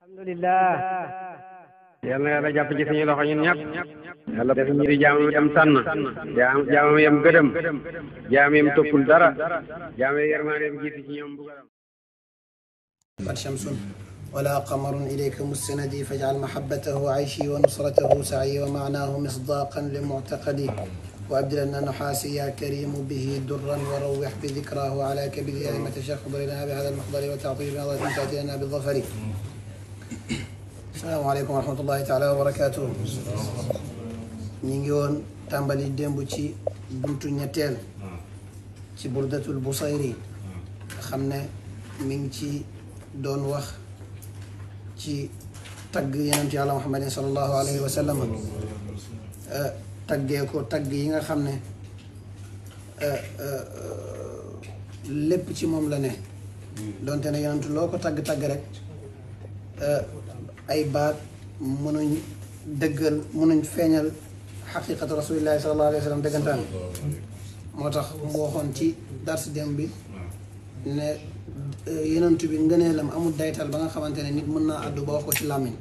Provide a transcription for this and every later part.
alhamdulillah yal na yàlla jàpp ci suñu loxo ñun ñëpp yàlla def ñu di jaamam yam tànn jaamam yam gëdëm jaam yam toppul dara jaam yam yërmaandeem jiitu ci ñoom bugaram قد شمس ولا قمر إليك مستندي فاجعل محبته عيشي ونصرته سعي ومعناه مصداقا لمعتقدي وأبدلنا نحاسي يا كريم به درا وروح بذكراه على كبد أئمة الشيخ لنا بهذا المحضر وتعطيل بنظرة تأتي لنا بالظفر. السلام عليكم ورحمة الله تعالى وبركاته. نيجون تامبالي ديمبو تي بنتو نياتيل تي بردة البصيري خمنا من تي دون وخ تي تاغ يونس يالله محمد صلى الله عليه وسلم taggee ko tagg yi nga xam ne lépp ci moom la ne donte ne yonentu loo ko tagg-tagg rek ay baat mënuñ dëggal mënuñ feeñal xaqiqatu rasulillahi sallallahu alayhi wa sallam dëggantaan moo tax mu waxoon ci dars dem bi ne yonentu bi ngëneelam amul daytal ba nga xamante ne nit mën naa àddu ba wax ko ci làmmiñ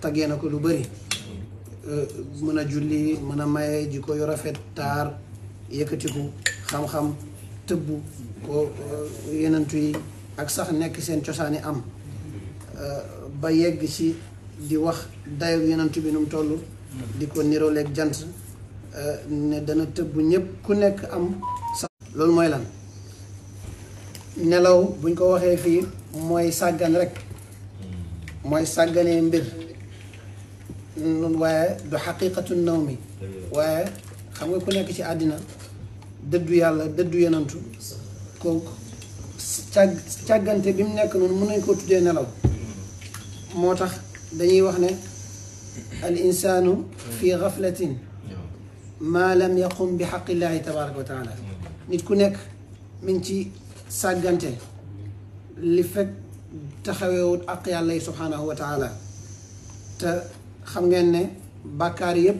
taggee na ko lu bëri mën a julli mën a maye jikko yu rafet taar yëkkatiku xam-xam tëbbu ko yenentu yi ak sax nekk seen cosaani am ba yegg ci di wax dayoog yenentu bi nu mu toll di ko niroleeg jant ne dana tëbbu ñëpp ku nekk am sax loolu mooy lan nelaw buñ ko waxee fii mooy sàggan rek mooy sàgganee mbir waaye du xaqiqatu naw mi waaye xam nga ku nekk ci àddina dëddu yàlla dëddu yenantu kooku càggante bi mu nekk noonu mën nañ koo tuddee nelaw moo tax dañuy wax ne al insaanu fi gaflatin maa lam yaqum bi xaqillahi tabaraka wa taala nit ku nekk mi ngi ci sàggante li fekk taxaweewut ak yàlla yi subhanahu wa taala te xam ngeen ne bàkkaar yëpp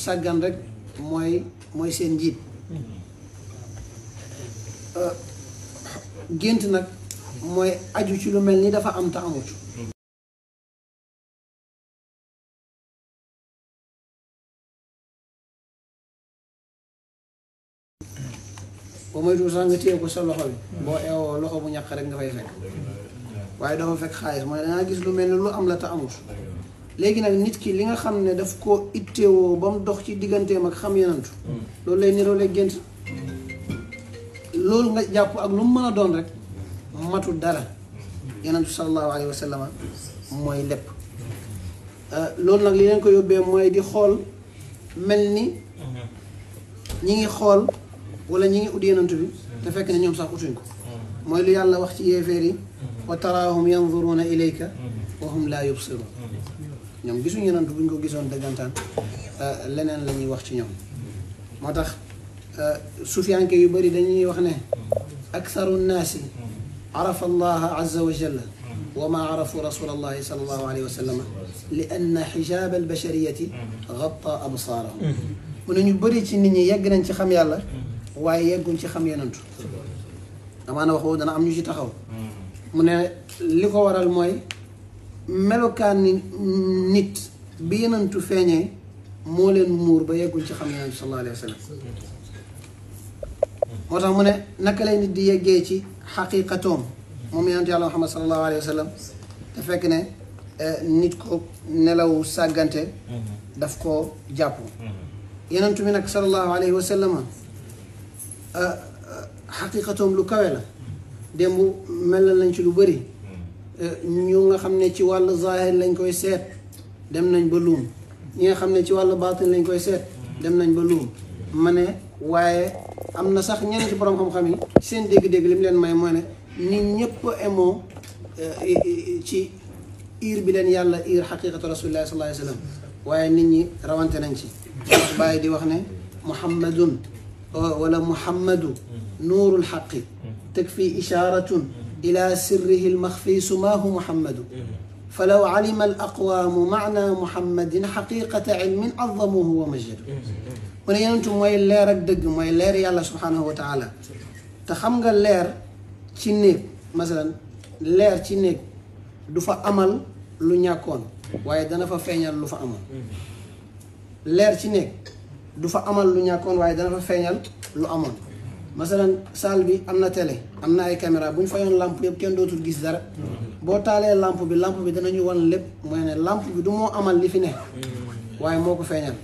sàggan rek mooy seen njiit gént nag mooy aju ci lu mel ni dafa am te amut boo moytuwul sax nga téye ko sa loxo bi boo eewoo loxo bu ñàkk rek nga fay fekk waaye dafa fekk xaalis mooy dangaa gis lu mel ni lu am la te amut léegi nag nit ki li nga xam ne daf ko itteewoo ba mu dox ci digganteem ak xam yenantu loolu lay niroo lay gént loolu nga jàpp ak lu mu mën a doon rek matul dara yenantu sallallahu alayhi wa sallam mooy lépp loolu nag li leen ko yóbbee mooy di xool mel ni ñi ngi xool wala ñi ngi ut yenantu bi te fekk ne ñoom sax utuñ ko mooy lu yàlla wax ci yéeféer yi wa taraahum yanzuruna ilayka wa hum laa yubsirun ñoom gisuñu yenantu buñ ko gisoon dëggantaan leneen la ñuy wax ci ñoom moo tax sufiyanke yu bëri dañuy wax ne aktharu nnaasi arafa allaha azza wa jalla wa ma arafu rasula allahi sallallahu alayhi wa sallam li anna xijaab albashariyati gatta absaarahum mu ne ñu bëri ci nit ñi yegg nañ ci xam yàlla waaye yegguñ ci xam yenantu amaana waxoo dana am ñu ci taxaw mu ne li ko waral mooy melokaan ni nit bi yenantu feeñee moo leen muur ba yeggul ci xam yenantu sallallahu alayhi wa sallam moo tax mu ne naka lay nit di yeggee ci xaqiqatoom moom yenantu yàlla Muhammad sallallahu alayhi wa sallam te fekk ne nit ko nelaw sàggante daf ko jàpp yenantu bi nag sallallahu alayhi wa sallam xaqiqatoom lu kawe la démb melal nañ ci lu bëri ñu nga xam ne ci wàllu zahir lañ koy seet dem nañ ba luum ñi nga xam ne ci wàllu baatin lañ koy seet dem nañ ba luum ma ne waaye am na sax ñenn ci borom xam-xam yi seen dégg-dégg li mu leen may mooy ne nit ñëpp emoo ci iir bi leen yàlla iir xaqiqatu rasulillahi sallallahu alayhi wa sallam waaye nit ñi rawante nañ ci wax bàyyi di wax ne muhammadun wala muhammadu nuurul xaqi takfi isharatun إلى سره المخفي سماه محمد فلو علم الأقوام معنى محمد حقيقة علم عظموه ومجدوا من ينتم موي لير ak deug moy leer yàlla subhanahu wa ta'ala te xam nga leer ci néeg masalan leer ci néeg du fa amal lu ñàkkoon waaye dana fa feeñal lu fa amoon leer ci néeg du fa amal lu ñàkkoon waaye dana fa feeñal lu amoon masalan salle bi am na télé am na ay caméra bu ñu fayoon lampe yëpp kenn dootul gis dara boo taalee lampe bi danañu wan lépp mooy ne lampe bi du moo amal li fi ne waaye moo ko feeñal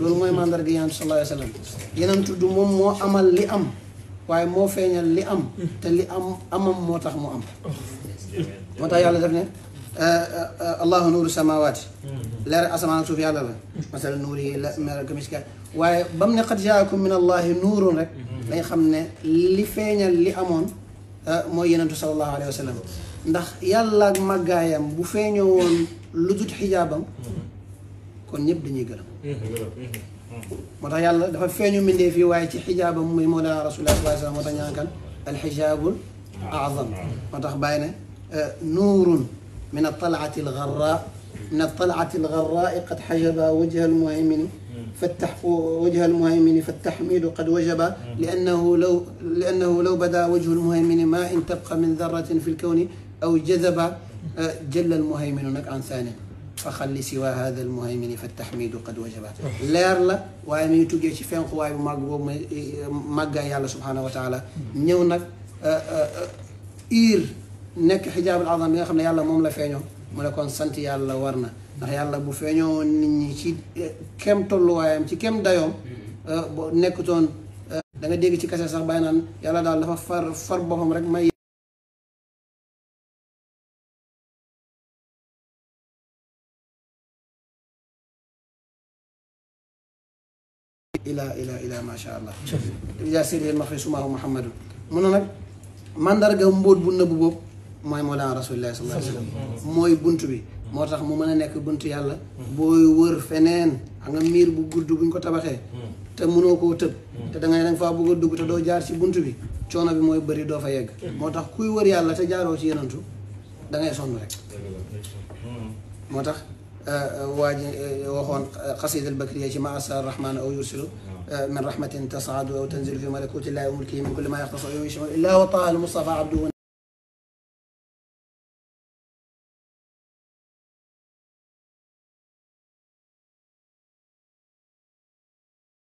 loolu mooy mandarga Yonent sallallahu alayhi wa sallam Yonent du moom moo amal li am waaye moo feeñal li am te li am amam moo tax mu am moo tax yàlla def ne allahu nuuru samawaati leer asamaan ak suuf yàlla la masala nuur yi la mel ka miska waaye ba mu ne qad jaakum min allahi nuurun rek dañ xam ne li feeñal li amoon mooy Yonent sallallahu alayhi wa sallam ndax yàlla ak màggaayam bu feeñoo woon lu dut xijaabam kon ñëpp dañuy gërëm moo tax yàlla dafa feeñu mbindee fii waaye ci xijaabam muy mawlana rasulullah sallallahu alayhi wa sallam moo tax ñaan kan alxijaabul azam moo tax bàyyi ne nuurun min altalati algarra من الطلعة الغراء قد حجب وجه المهيمن فالتحميد قد وجب لأنه لو بدا وجه المهيمن ما إن تبقى من ذرة في الكون أو جذب جل المهيمن عن ثانٍ فخل سوى هذا المهيمن فالتحميد قد وجب leer la waaye mi ngi tuggee ci fenquwaay bu màgg boobu mooy màggaay yàlla subhanahu wa taala ñëw nag nekk xijaabul azam bi nga xam ne yàlla moom la feeñoo mu ne kon sant yàlla war na ndax yàlla bu feeñoo nit ñi ci kem tolluwaayam ci kem dayoom nekkutoon da nga dégg ci kase sax bàyyi naan yàlla daal dafa far boppam rek may ila ma sha allah ija séedéel ma xëy sumaahu muhammadun mun na nag mandarga mbóot bu nëbb boobu mooy mawlana rasulillah sallallahu alayhi wa sallam mooy bunt bi moo tax mu mën a nekk buntu yàlla booy wër feneen xam nga miir bu gudd buñ ko tabaxee te mënoo koo tëb te da nga faa bëgg a dugg te doo jaar ci bunt bi coono bi mooy bëri doo fa yegg moo tax kuy wër yàlla te jaaroo ci yenantu da ngay sonn rek moo tax waa ji waxoon xasida albakriya ci ma asa rahman aw yursilu min rahmatin tasaadu aw tanzilu fi malakuti llahi wa mulkihi min kulli ma yaxtasu aw yashmalu illa wa taha al mustafa abduhu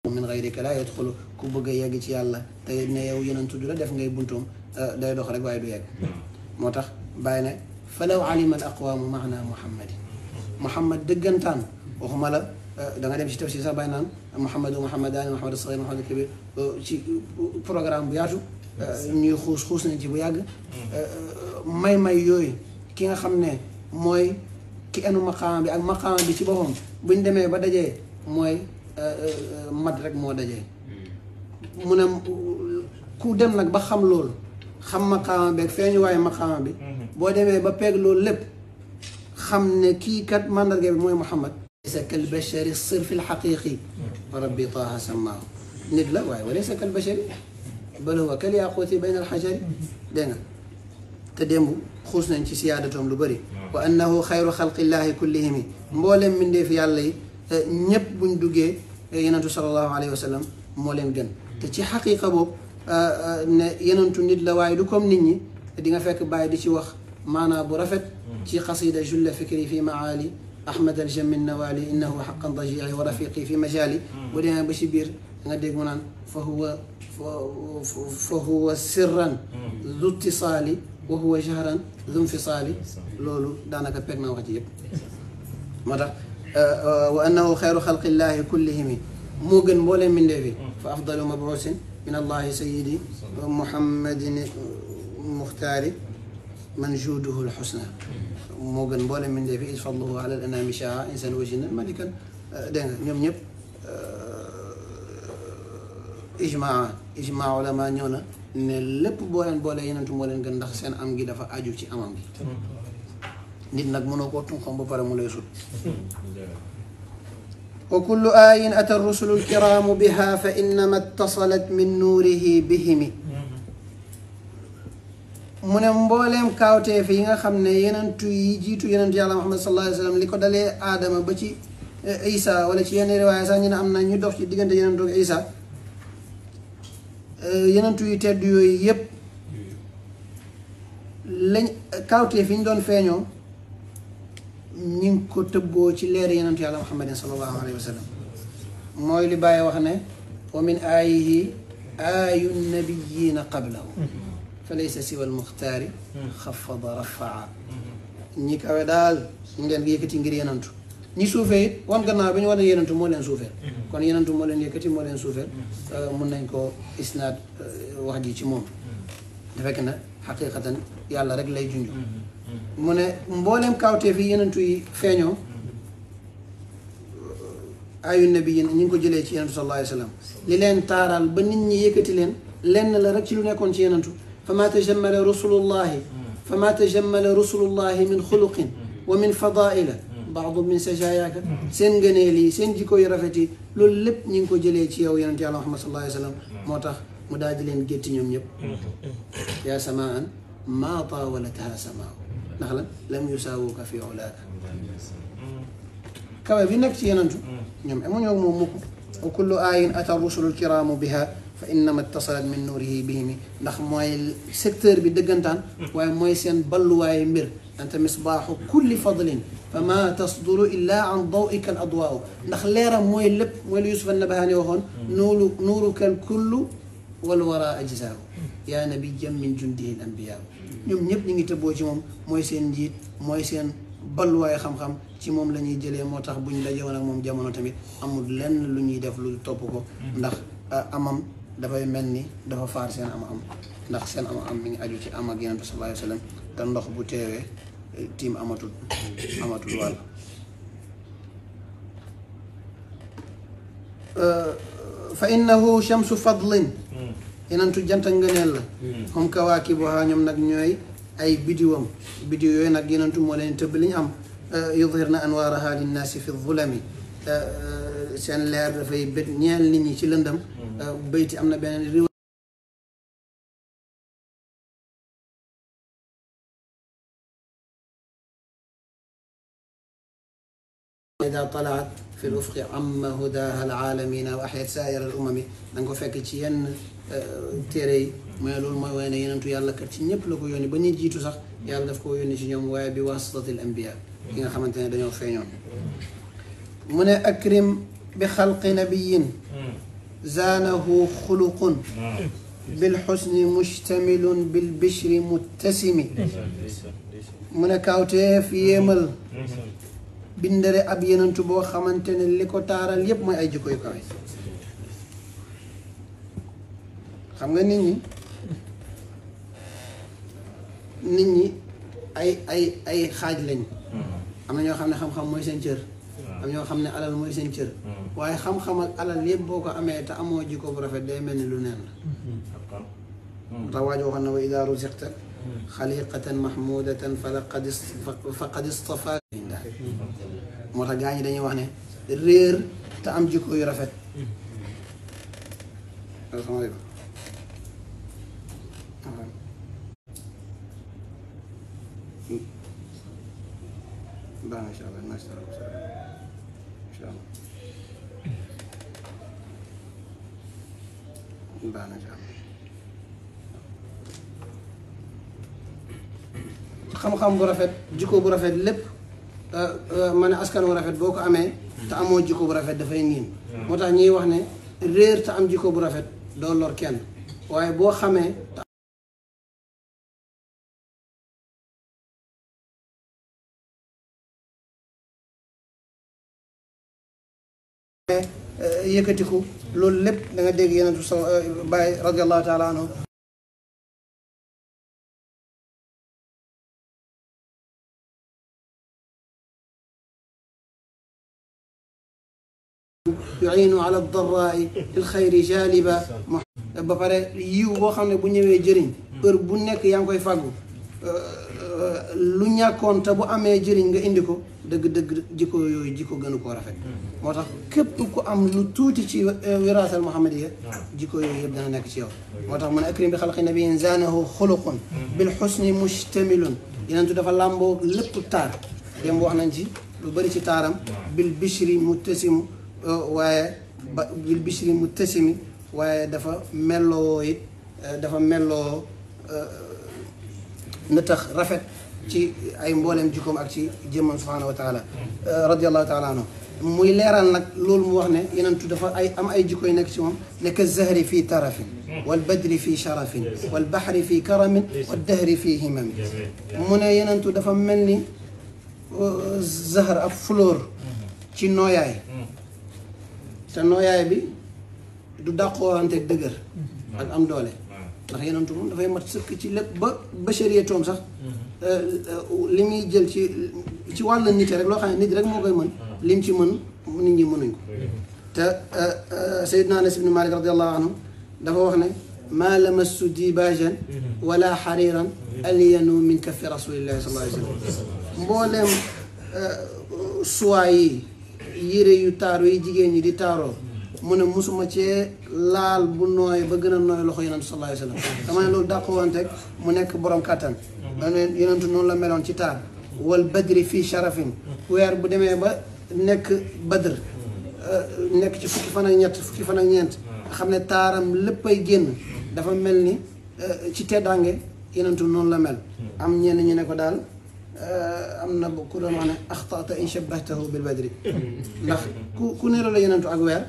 min gayrika laa yadxulu ku bëgg a yegg ci yàlla te ne yow yenentu du la def ngay buntoom day dox rek waaye du yegg moo tax bàyyi ne falaw alima al aqwaamu maana muhammadin muhammad dëggantaan waxuma la da nga dem ci tafsir sax bàyyi naan muhammadu muhammadaani muhammadu sagir muhammadu kabir ci programme bu yaatu ñuy xuus nañ ci bu yàgg may yooyu ki nga xam ne mooy ki enu maqaama bi ak maqaama bi ci boppam buñ demee ba dajee mooy mat rek moo dajee mu ne ku dem nag ba xam loolu xam maqaama bi ak feeñu waaye maqaama bi boo demee ba peeg loolu lépp xam ne kii kat mandarga bi mooy Muhammad laysa kal bashari sirfi alxaqiqi wa rabbi taaha samaahu nit la waaye wa laysa kal bashari bal huwa kal yaquuti bayna alxajari dégg nga te démb xuus nañ ci siyaadatoom lu bëri wa annahu xayru xalqillahi kullihimi mboolem mbindeef yàlla yi ñëpp buñ duggee yenentu sallallahu alayhi wa sallam moo leen gën te ci xaqiqa boobu ne yenentu nit la waaye du comme nit ñi di nga fekk bàyyi di ci wax maanaa bu rafet ci xasida julla fikri fi maali ahmad aljammi nawali innahu xaqan dajii wa rafiqi fi majali bu demee ba ci biir nga dégg mu naan fa huwa sirran du ittisaali wa huwa jahran du infisaali loolu daanaka peg na wax ci yëpp moo tax wa annahu xayru xalqillahi kullihimi moo gën mbooleem mbindee fi fa afdalu mabuusin min allahi sayidi muhammadin muxtaari man juuduhu lxusna moo gën mbooleem mbindee fi is fadluhu ala al anami shaa insan wajina malikan dégg nga ñoom ñëpp ijmaa ulama ñëw na ne lépp boo leen boole yenentu moo leen gën ndax seen am gi dafa aju ci amam gi nit nag mënoo koo tunxam ba pare mu lay sut wa kullu aayin ata rusulu lkiraamu biha fa innama ittasalat min nuurihi bihimi mu ne mbooleem kaawteef yi nga xam ne yenentu yi jiitu yenentu yàlla Muhammad sallallahu alayhi wa sallam li ko dalee aadama ba ci Isa wala ci yenn riwaaya sax ñu ne am na ñu dox ci diggante yenentu ak Isa yenentu yu tedd yooyu yëpp lañ kaawteef yi ñu doon feeñoo ñi ngi ko tëbboo ci leer yenentu yàlla muhammadin sallallahu alayhi wa sallam mooy li bàyyi wax ne wa min aayihi aayu nabiyina qablahu fa laysa siwa almuxtaari xafada rafaa ñi kawe daal ngeen yëkkati ngir yenentu ñi suufee it wan gannaaw bi ñu war a yenentu moo leen suufeel kon yenentu moo leen yëkkati moo leen suufeel mun nañ ko isnaad wax ji ci moom dafa fekk na xaqiqatan yàlla rek lay junj mu ne mbooleem kawtee fi yenentu yi feeñoo ayu nabi yi ñu ngi ko jëlee ci yenentu sallallahu alayhi wa sallam li leen taaral ba nit ñi yëkkati leen lenn la rek ci lu nekkoon ci yenentu fama tajammala rusulullahi fama tajammala rusulullahi min xuluqin wa min fadaila baadu min sajayaaka seen ngëneel yi seen jikko yu rafet yi loolu lépp ñu ngi ko jëlee ci yow yenentu yàlla Muhammad sallallahu alayhi wa sallam moo tax mu daal di leen gétti ñoom ñëpp yaa samaan maa taawalatha samaa ndax lan lam yusaawuka fi ulaaka kawe bi nekk ci yenentu ñoom amuñoo moom mukk wa kullu aayin ata rusulu lkiraamu biha fa innama ittasalat min nuurihi bihimi ndax mooy secteur bi dëggantaan waaye mooy seen balluwaaye mbir anta misbaaxu kulli fadlin fa ma tasduru illa an dawika al adwaau ndax leeram mooy lépp mooy lu Yusuf an-Nabahaani waxoon nuuruka al kullu wal wara ajzaahu yaa nabiyyan min jundihi al anbiyaa ñoom ñëpp ñu ngi tëbboo ci moom mooy seen njiit mooy seen balluwaaye xam-xam ci moom la ñuy jëlee moo tax bu ñu dajewoon ak moom jamono tamit amul lenn lu ñuy def lu topp ko ndax amam dafay mel ni dafa faar seen am ndax seen am mi ngi aju ci am ak Yonent bi sallallahu alayhi wa sallam te ndox bu teewee tiim amatul wàll fa innahu shamsu fadlin yenentu janta ngëneel la hum kawaakibuha ñoom nag ñooy ay bidiwam bidiw yooyu nag yenentu moo leen tëbb li ñu am yudhirna anwaaraha linnaasi fi zulami seen leer dafay bét ñeel nit ñi ci lëndam bayti am na beneen riwa إذا طلعت في الأفق عم هداها العالمين وأحيت سائر الأمم دنجو فك ci yenn téere yi mooy loolu mooy waaye ne yenentu yàlla kat ci ñëpp la ko yónni ba nit jiitu sax yàlla daf koo yónni ci ñoom waaye bi wasitatil anbiya ki nga xamante ne dañoo feeñoon mu ne akrim bi xalqi nabiyin zaanahu xuluqun bilxusni mustamilun bilbishri muttasimi mu ne kawteef yéemal bindare ab yenentu boo xamante ne li ko taaral yépp mooy ay jikko yu kawe xam nga nit ñi ay xaaj lañ am na ñoo xam ne xam-xam mooy seen cër am ñoo xam ne alal mooy seen cër waaye xam-xam ak alal yëpp boo ko amee te amoo jikko bu rafet day mel ni lu neen la tax waaj waxoon na wa idaa ruziqta xaliqatan mahmudatan faqad istafaaka moo tax gaa ñi dañuy wax ne réer te am jikko yu rafet asalaamaaleykum baax na incha allah incha allah baax na incha allah xam-xam bu rafet jikko bu rafet lépp ma ne askan wu rafet boo ko amee te amoo jikko bu rafet dafay niin moo tax ñuy wax ne réer te am jikko bu rafet doo lor kenn waaye boo xamee yëkkatiku loolu lépp da nga dégg yenentu sa Baay radiallahu taala anhu yuinu ala darraai lil xayri jaliba ba pare yiw boo xam ne bu ñëwee jëriñ heure bu nekk yaa ngi koy fàggu lu ñàkkoon te bu amee jëriñ nga indi ko dëgg-dëgg jikko yooyu jikko gënu koo rafet moo tax képp ku am lu tuuti ci wirasal muhammadiya jikko yooyu yëpp dana nekk ci yow moo tax mu ne akrim bi xalqi nabiyin zaanahu xuluqun bil xusni mustamilun yenentu dafa làmboo lépp taar dem wax nañ ci lu bëri ci taaram bil bishri muttasimu waaye bil bishri muttasimi waaye dafa melloo it dafa melloo na tax rafet ci ay mbooleem jikkoom ak ci jëmmam subhanahu wa taala radiallahu taala anhu muy leeral nag loolu mu wax ne yenentu dafa am ay jikko yu nekk ci moom nekk zahri fii tarafin wal badri fii sharafin wal bahri fii karamin wal dahri fii himami mu ne yenentu dafa mel ni zahr ab fleur ci nooyaay te nooyaay bi du dàqowanteeg dëgër ak am doole ndax yenentu moom dafay mat sëkk ci lépp ba bacharietoom sax li muy jël ci wàll nit rek loo xam ne nit rek moo koy mën lim ci mën nit ñi mënuñ ko te Seydina Anas ibn Malik radiallahu anhu dafa wax ne maa lamassu dibajan wala xariran alyanu min kaffi rasulillahi sallallahu alayhi wa sallam mbooleem suwaay yi yére yu taaru yi jigéen ñi di taaroo mu ne musuma cee laal bu nooy ba gën a nooy loxo yonentu sallallahu alayhi wa sallam dama ne loolu dàqwanteeg mu nekk borom kàttan dane yonentu noonu la meloon ci taar wal badri fii sharafin weer bu demee ba nekk badr nekk ci fukki fan ak ñett fukki fan ak ñeent xam ne taaram léppay génn dafa mel ni ci teddaange yenentu noonu la mel am ñenn ñu ne ko daal am na ku doon wax ne axtata in shabbahtahu bil badri ndax ku niroo la yenentu ak weer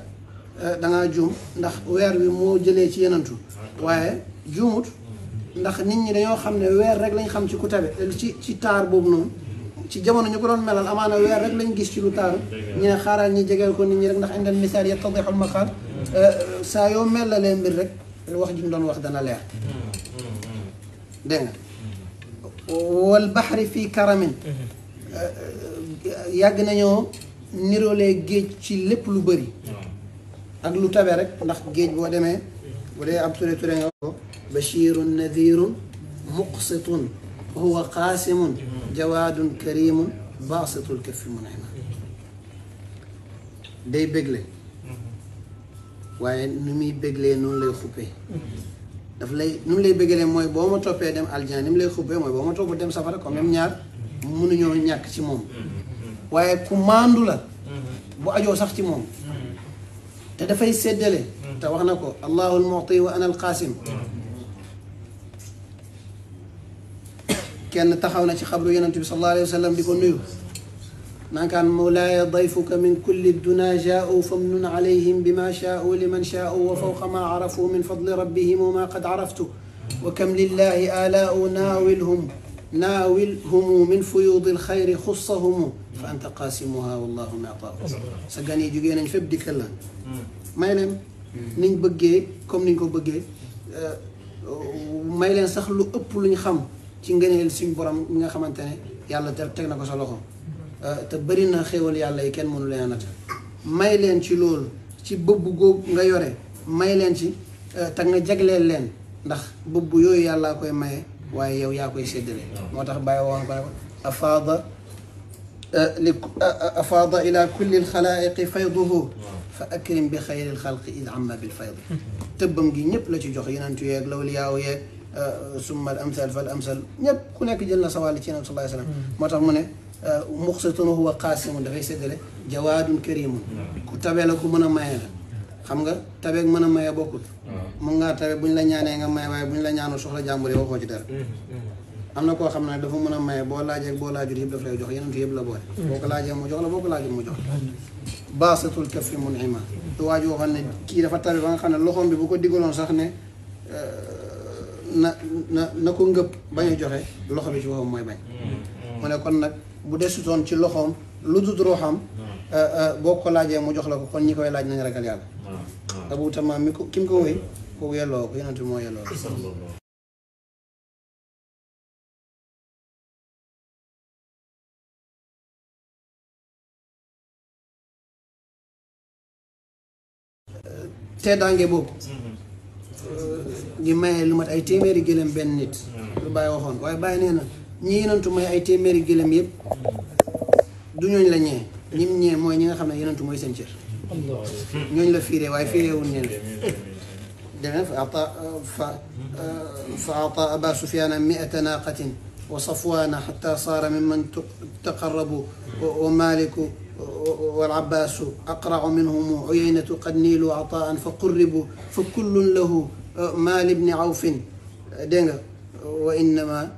dangaa juum ndax weer wi moo jëlee ci yenentu waaye juumut ndax nit ñi dañoo xam ne weer rek lañ xam ci ku tabe ci taar boobu noonu ci jamono ñu ko doon melal amaana weer rek lañ gis ci lu taaru ñu ne xaaral ñi jegeel ko nit ñi rek ndax indal misaal yattadixul maqaal saa yoo melalee mbir rek wax ji mu doon wax dana leer dégg nga wal baxri fii karamin yàgg nañoo niroolee géej ci lépp lu bëri ak lu tabe rek ndax géej boo demee bu dee ab ture nga ko bashirun nadirun muqsitun huwa qaasimun jawaadun karimun baasitul kaffi mun'ima day bégle waaye nu muy béglee noonu lay xuppee daf lay nu mu lay béglee mooy boo ma toppee dem aljana ni mu lay xuppee mooy boo ma topp dem safara comme même ñaar mënuñoo ñàkk ci moom waaye ku maandu la bu ajoo sax ci moom te dafay séddale te wax na ko allahu almuti wa ana alqaasim kenn taxaw na ci xabru yonent bi sallallahu alayhi wa sallam di ko nuyu naakaan mawlaaya dayfuka min kulli duna jaau famnun alayhim bima shaau liman shaau wa fawqa ma arafu min fadli rabbihim wa ma qad araftu wa kam lillahi alaau naawilhumu min fuyuudi alxayri xussahumu fa anta qaasimuha wallahu mataau sa gan yi jógee nañ fépp dikkal la may leen niñ bëggee comme niñ ko bëggee may leen sax lu ëpp luñ xam ci ngëneel suñ borom mi nga xamante ne yàlla teg na ko sa loxo te bëri na xéewal yàlla yi kenn mënu leen a nat may leen ci loolu ci bëbb góob nga yore may leen ci te nga jagleel leen ndax bëbb yooyu yàllaa koy maye waaye yow yaa koy séddale moo tax bàyyi woon ko afaada ila kulli alxalaaiqi fayduhu fa akrim bi xayri alxalqi id amma bilfaydi tëbbam gi ñëpp la ci jox yenentu yeeg lawliyaaw yeeg summa al amsal fal amsal ñëpp ku nekk jël na sa wàll ci Yonent sallallahu alayhi wa sallam moo tax mu ne muqsitun huwa qaasimun dafay séddale jawaadun karimun ku tabe la ku mën a maye la xam nga tabeeg mën a maye bokkut mun ngaa tabe buñ la ñaanee nga maye waaye buñ la ñaanul soxla jàmbur yi waxoo ci dara am na koo xam ne dafa mën a maye boo laajee boo laajul yëpp daf lay jox Yonent yëpp la boole boo ko laajee mu jox la boo ko laajul mu jox la baasitul kaffi mun'ima du waaj waxoon ne kii dafa tabe ba nga xam ne loxoom bi bu ko digaloon sax ne na ko ngëpp bañ a joxe loxo bi ci waxam mooy bañ mu ne kon nag bu desutoon ci loxoom lu dul ruuxam boo ko laajee mu jox la ko kon ñi koy laaj nañ ragal yàlla Abu Tamaam mi ko ki mu ko wéy kooku yelloo ko Yonent bi moo yelloo ko teddaange boobu di maye lu mat ay téeméeri gëlëm benn nit lu Baye waxoon waaye Baye nee na ñi Yonentu may ay téeméeri gëlëm yëpp du ñooñ la ñee ñim ñee mooy ñi nga xam ne Yonentu mooy seen cër ñooñ la fiiree waaye fiireewul ñeen deme fa ata aba sufyaana 100 naaqatin wa safwaana xata saara mimman taqarrabu wa maliku والعباس أقرع منهم عيينة قد نيلوا عطاء فقربوا فكل له مال ابن عوف دينغ وإنما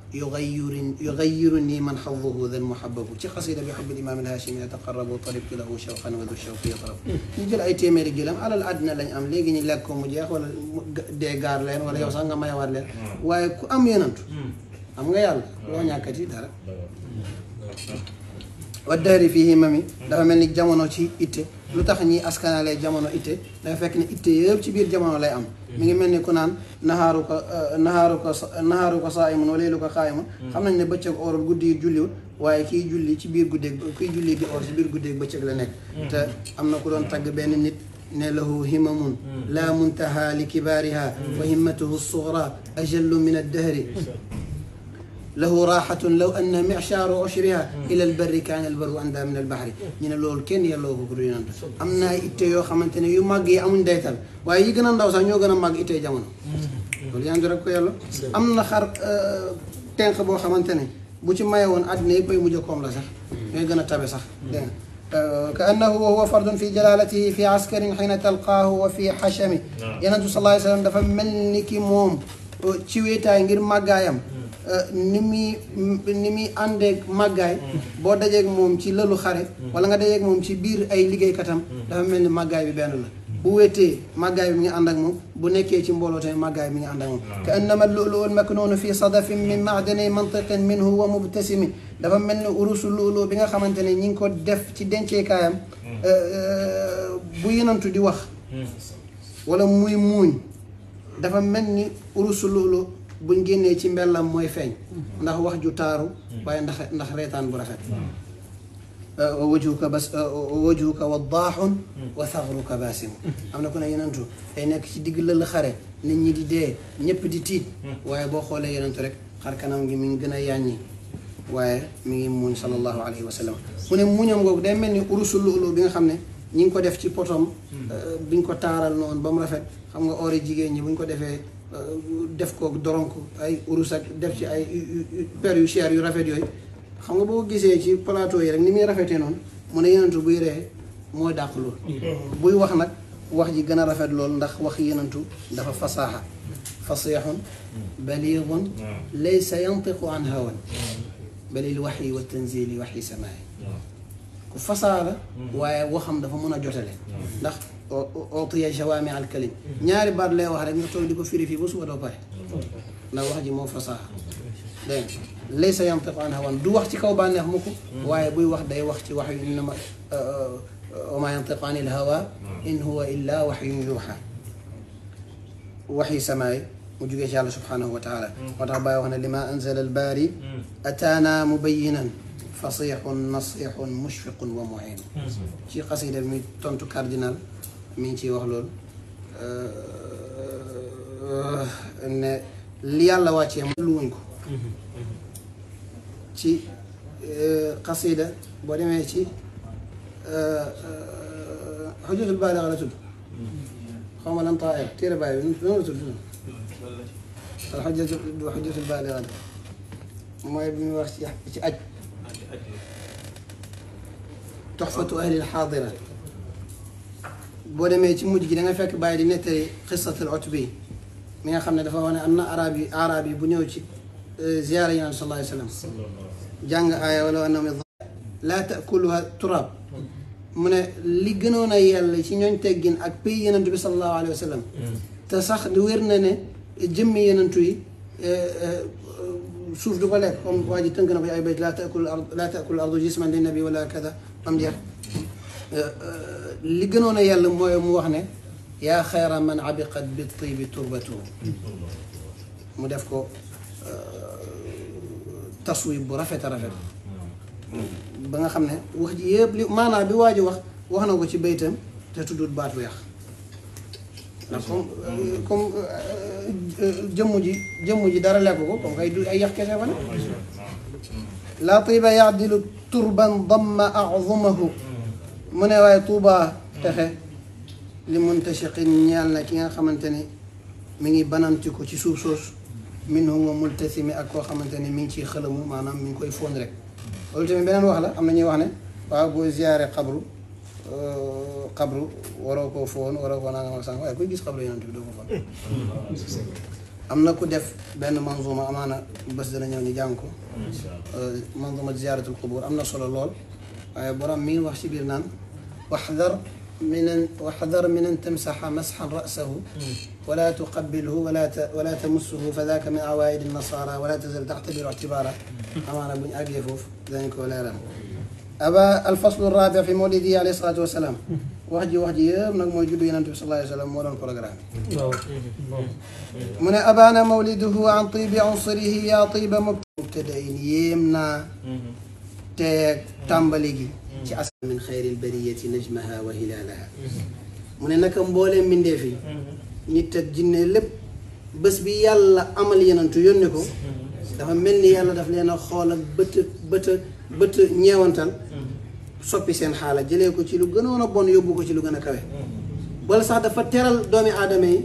يغيرني من حظه ذا المحبب ci xasida bi xubbil imaam al-Haashimi yataqarrabu talibtu lahu shawqan wa du shawqi yatrab ñu jël ay téeméeri gilam alal àddina lañ am léegi ñu lekk ko mu jeex wala dee gaar leen wala yow sax nga mayawaat leen waaye ku am yenantu am nga yàlla loo ñàkkati dara wa dahri fii himami dafa mel ni jamono ci itte lu tax ñi askanalee jamono itte dafa fekk ne itte yëpp ci biir jamono lay am mi ngi mel ni ku naan naxaaru ko saa'imun wa laylu ko qaa'imun xam nañ ne bëccëg oorul guddi yi julliwul waaye kiy julli ci biir guddeeg kiy julli di oor ci biir guddeeg bëccëg la nekk te am na ku doon tagg benn nit ne lahu himamun la muntaha li kibaariha wa himmatuhu sugra ajallu min addahri lahu raaxatun law anna michaaru ushriha ila albarri kaana albarru anda min albahri ñu ne loolu kenn yelloo ko du yonent am na ay itte yoo xamante ne yu màgg yi amuñ daytal waaye yi gën a ndaw sax ñoo gën a màgg itte jamono loolu yonent rek ko yelloo am na xar tenq boo xamante ne bu ci maye woon àddina yëpp ay mujj koom la sax ñooy gën a tabe sax dégg nga ka annahu wa huwa fardun fi jalalatihi fi askarin xiina talqaahu wa fi xachami yonent bi sallallahu alayhi wa sallam dafa mel ni ki moom ci wéetaay ngir màggaayam ni muy àndeeg màggaay boo dajeeg moom ci lëlu xare wala nga dajeeg moom ci biir ay liggéeykatam dafa mel ni màggaay bi benn la bu wéetee màggaay bi mi ngi ànd ak moom bu nekkee ci mbooloo tamit màggaay bi mi ngi ànd ak moom ka annama lu'lu al maknuunu fi sadafin min ma'dani mantiqin minhu wa mubtasimi dafa mel ni urusu lu'lu bi nga xamante ne ñi ngi ko def ci denceekaayam bu yenantu di wax wala muy muuñ dafa mel ni urusu lu'lu buñ génnee ci mbellam mooy feeñ ndax wax ju taaru waaye ndax reetaan bu rafet wajhuka waddaaxun wa thagruka baasimu am na ku ne yenentu day nekk ci digg lël xare nit ñi di dee ñëpp di tiit waaye boo xoolee yenentu rek xar kanam gi mi ngi gën a yàññi waaye mi ngi muuñ sallallahu alayhi wa sallam mu ne muñam googu day mel ni urusu lu'lu bi nga xam ne ñi ngi ko def ci potom biñ ko taaral noonu ba mu rafet xam nga oori jigéen ñi buñ ko defee def ko doronk ay urus ak def ci ay per yu cher yu rafet yooyu xam nga boo gisee ci plateau yi rek ni muy rafetee noonu mu ne yenentu buy ree mooy dàq loolu buy wax nag wax ji gën a rafet loolu ndax wax yenentu dafa fasaaxa fasixun baligun laysa yantiqu an hawan balil waxyi wa tanzili waxyi samaayi ku fasaa la waaye waxam dafa mën a jotale ndax utiya jawaami al kalim ñaari baat lay wax rek nga toog di ko firi fii ba suba doo pare ndax wax ji moo fasaa dégg nga laysa yantiqu an hawan du wax ci kaw bànneex mukk waaye buy wax day wax ci wax yu innama wa maa yantiqu ani l hawa in huwa illa waxyun yuuxa waxyi samaay mu jugee ci yàlla subhanahu wa taala moo tax bàyyi wax ne lima anzala al baari ataana mubayinan fasixun nasixun mushfiqun wa muhin ci xasida mi tontu cardinal mi ngi ciy wax loolu ne li yàlla wàccee lu wuñ ko ci xasida boo demee ci xujjatul baaliga la tudd xaw ma lan taa'ir téere bàyyi bi noonu la tudd xujjatul baaliga mooy bi muy wax ci aj tuxfatu ahlil xaadira boo demee ci mujj gi da nga fekk bàyyi di nettali xisatul utbi mi nga xam ne dafa wax ne am na arab yi bu ñëw ci ziyaara yi sallallahu alayhi wa sallam jàng aaya wala annahum laa taakuluha turab mu ne li gënoon a yell ci ñooñ teggin ak pays yenentu bi sallallahu alayhi wa sallam te sax di wér na ne jëmmi yenentu yi suuf du ko lekk comme waa ji tënk na ko ay bayt laa taakul ardu jisman li nabi wala kada am jeex li gënoon a yàlla mooy mu wax ne yaa xayra man abiqat bi tibi turbatuhu mu def ko taswib bu rafet a rafet ba nga xam ne wax ji yëpp li maanaam bi waa ji wax na ko ci baytam te tuddut baatu yàq ndax comme jëmm ji dara lekk ko comme kay du ay yàq kese fa ne laa tiba yaadilu turban damma azumahu mu ne waaye tuubaa texe li muntashiqin ñeel na ki nga xamante ne mi ngi bananti ko ci suuf soosu minhum wa multasimi ak koo xamante ne mi ngi ciy xëlamu maanaam mi ngi koy fóon rek loolu tamit beneen wax la am na ñuy wax ne waaw boo ziyaare xabru waroo koo fóon waroo koo nangam ak sànq waaye kuy gis xabru yonent bi doo ko fóon am na ku def benn manzuma amaana bés dana ñëw ñu jàng ko manzuma ziyaaratul qubur am na solo lool waaye borom mi ngi wax ci biir naan واحذر من أن تمسح مسحا رأسه ولا تقبله ولا تمسه فذاك من عوائد النصارى ولا تزل تعتبر اعتبارا أمانة بن أبي فوف ذلك ولا رم أبا الفصل الرابع في مولده عليه الصلاة والسلام وحدي من موجود ينتبه صلى الله عليه وسلم مولى البروغرام من أبانا مولده عن طيب عنصره يا طيب مبتدئين يمنا تك تامبليجي من خير البرية نجمها وهلالها من نك مبولم من دفي نيت جن لب بس بي يالا عمل يننتو يونيكو دا ملني يالا داف لينا خول بت ñewantal soppi sen xala jele ko ci lu gënoon bon yobbu ko ci lu gëna kawé wala sax dafa téral doomi adamay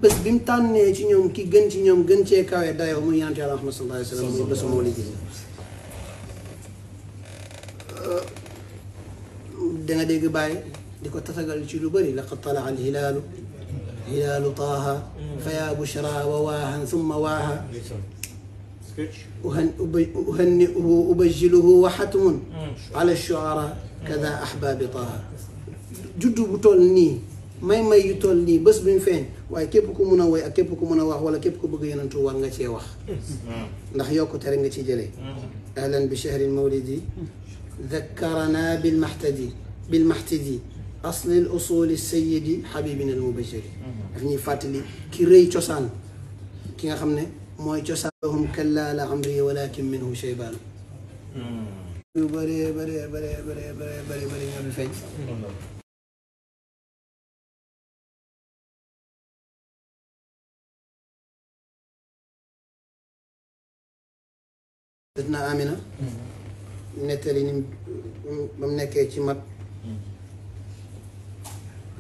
bés bim tanné ci ñoom ki gën ci ñoom gën ci kawé dayo mu yonent Yàlla Muhammad sallallahu alayhi wasallam mu bésu mawlidi danga dégg bàyyi di ko tatagal ci lu bëri laqad talaa al hilaalu hilaalu taaha fa yaa bushra wa waahan thumma waaha uhanni'uhu ubajjiluhu wa xatmun ala shuara kada ahbaabi taaha juddu bu toll nii may yu toll nii bés bi mu feeñ waaye képp ku mun a woy ak képp ku mun a wax wala képp ku bëgg yonentu war nga cee wax ndax yokkute rek nga ci jëlee ahlan bi shahri mawlidi ذكرنا بالمحتدي أصل الأصول السيد حبيبنا المبشر يعني فاتلي كي ري تشوسان كي خمنه موي تشوسانهم كلا لا عمري ولكن منه شيبان بري بري بري بري بري بري بري ما بفين سيدنا آمنة nettali ni ba mu nekkee ci mat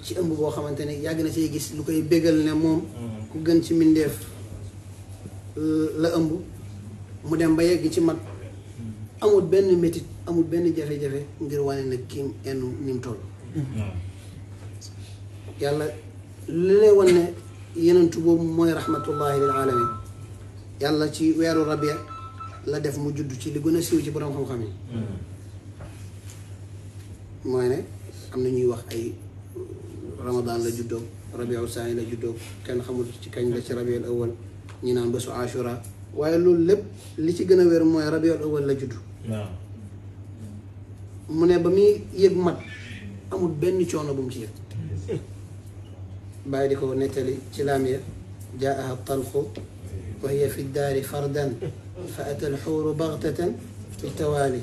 ci ëmb boo xamante ne yàgg na see gis lu koy bégal ne moom ku gën ci mbindeef la ëmb mu dem ba yegg ci mat amul benn métit amul benn jafe-jafe ngir wane ne kii ennu ni mu toll yàlla li lay wan ne yenentu boobu mooy rahmatullahi lil alamin yàlla ci weeru rabia la def mu judd ci li gën a siiw ci borom xam-xam yi mooy ne am na ñuy wax ay ramadan la juddoo rabiu saani la juddoo kenn xamul ci kañ la ci rabiul awal ñi naan bésu ashura waaye loolu lépp li ci gën a wér mooy rabiul awal la judd mu ne ba muy yëg mat amul benn coono bu mu ci yëg bàyyi di ko nettali ci laamiya jaaha talqu wa hiya fi daari fardan فأتى الحور بغتة في التوالي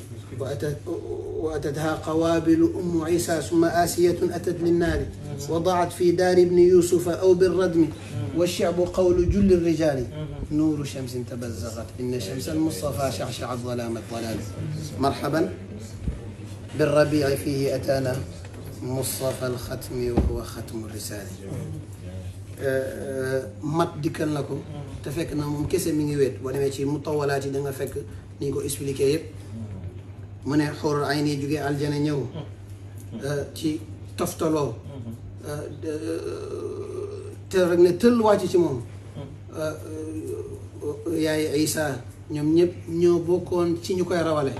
وأتتها قوابل أم عيسى ثم آسية أتت للنار وضعت في دار ابن يوسف أو بالردم والشعب قول جل الرجال نور شمس تبزغت إن شمس المصطفى شعشع الظلام الضلال مرحبا بالربيع فيه أتانا مصطفى الختم وهو ختم الرسالة mat dikkal na ko te fekk na moom kese mi ngi wéet boo demee ci mutawalaat yi da nga fekk ni ñu ko expliqué yëpp mu ne xóorul ay nii jógee aljana ñëw ci toftaloo te rek ne tëll wàcc ci moom yaay Isa ñoom ñëpp ñoo bokkoon ci ñu koy rawale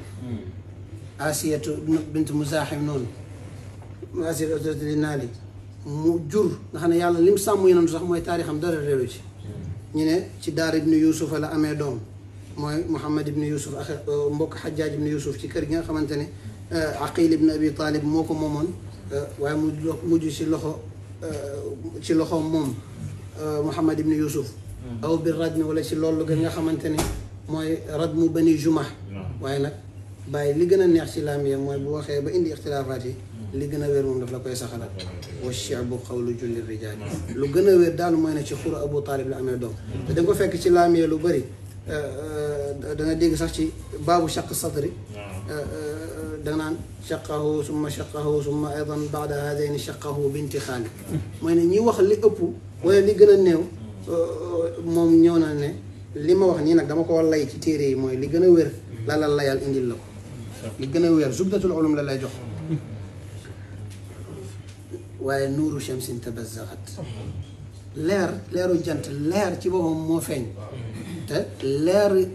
asiyatu bint muzaahim noonu asiyatu autorité li naali mu jur nga xam ne yàlla lim sàmm yeneen sax mooy taarixam dara réeru ci ñu ne ci daar ibnu yusufa la amee doom mooy Muhammad ibnu Yusuf ak mbokk Xajjaaj ibnu Yusuf ci kër gi nga xamante ne Aqil ibnu Abi Talib moo ko moomoon waaye mu mujj ci loxo moom Muhammad ibnu Yusuf aw bi radmi wala ci loolu gën nga xamante ne mooy radmu bani Jumah waaye nag bàyyi li gën a neex ci laamiya mooy bu waxee ba indi ixtilaafaat yi li gën a wér moom daf la koy saxalal wa shi'bu qawlu julli rijaal lu gën a wér daal mooy ne ci xuru Abu Talib la amee doom te da nga ko fekk ci laamiya lu bëri da nga dégg sax ci baabu shaq sadri da nga naan shaqahu summa aydan baada hadayni shaqahu binti xaali mooy ne ñi wax li ëpp wala li gën a néew moom ñëw na ne li ma wax nii nag dama ko lay ci téere yi mooy li gën a wér la layal indil la ko li gën a wér zubdatul ulum la lay jox waaye nuuru shamsin tabazzagat leeru jant leer ci boppam moo feeñ te leer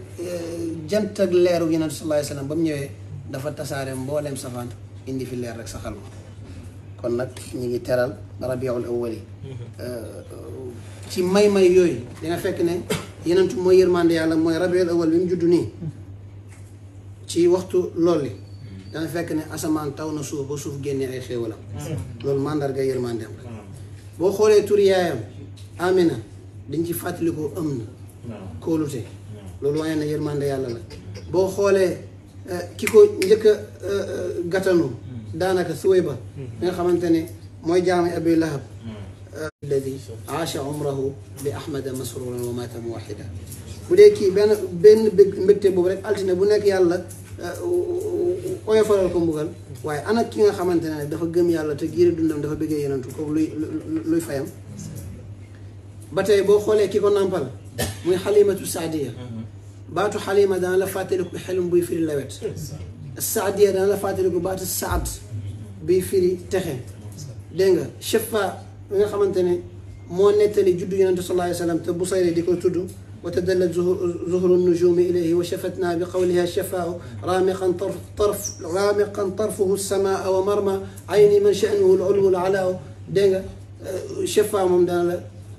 jant ak leeru Yonent sallallahu alayhi wa sallam ba mu ñëwee dafa tasaare mbooleem safaan indi fi leer rek saxal ma kon nag ñu ngi teral rabiul awwali ci may yooyu dina fekk ne Yonent mooy yërmande yàlla mooy rabiul awwal bi mu juddu nii ci waxtu lool li dana fekk ne asamaan taw na suuf ba suuf génnee ay xéewalam loolu mandarga yërmandeem la boo xoolee turi yaayam Amina dañ ci fàttalikoo am na kóolute loolu wane na yërmande yàlla la boo xoolee ki ko njëkk a gàttanu daanaka Suwayba bi nga xamante ne mooy jaami Abi Lahab alladi aasha umrahu bi ahmada masruran wa mata muwahida bu dee kii benn mbégte boobu rek altine bu nekk yàlla oyofalal ko mbugal waaye ana ki nga xamante ne dafa gëm yàlla te giiri dundam dafa bëggee yenentu kooku luy fayam ba tey boo xoolee ki ko nàmpal muy xalimatu saadiya baatu xalima dana la fàttaliku xelum buy firi lawet saadiya dana la fàttaliku baatu saad buy firi texe dégg nga Shafa bi nga xamante ne moo nettali juddu yenentu sallallahu alayhi wa sallam te Busayri di ko tudd وتدلت زهر النجوم إليه وشفتنا بقولها الشفاء رامقا طرفه السماء ومرمى عين من شأنه العلو العلاء دينغا شفاء ممدانا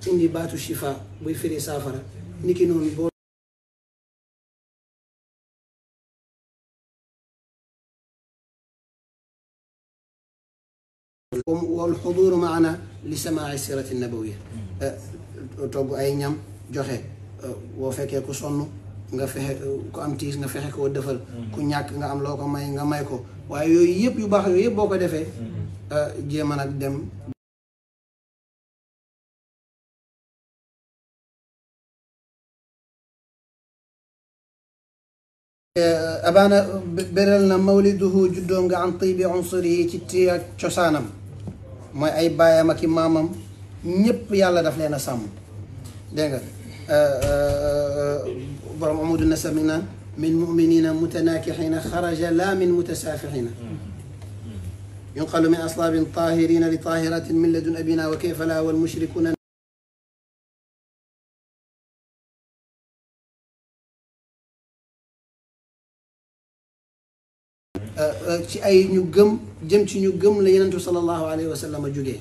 عندي باتو الشفاء بيفري سافرة نيكي نون بول والحضور معنا لسماع السيرة النبوية توب أي نيام جوخي boo fekkee ku sonn nga fexe ku am tiis nga fexe koo defal ku ñàkk nga am loo ko may nga may ko waaye yooyu yëpp yu baax yooyu yëpp boo ko defee jéem a nag dem abaana beral na mawliduhu juddoom nga am tibi unsuri yi ci tiya cosaanam mooy ay baayam ak i maamam ñëpp yàlla daf leen a sàmm dégg nga برم عمود النسب من مؤمنين متناكحين خرج لا من متسافحين ينقل من أصلاب طاهرين لطاهرات من لدن أبينا وكيف لا والمشركون أي نجم جمت نجم لينتو صلى الله عليه وسلم جوجي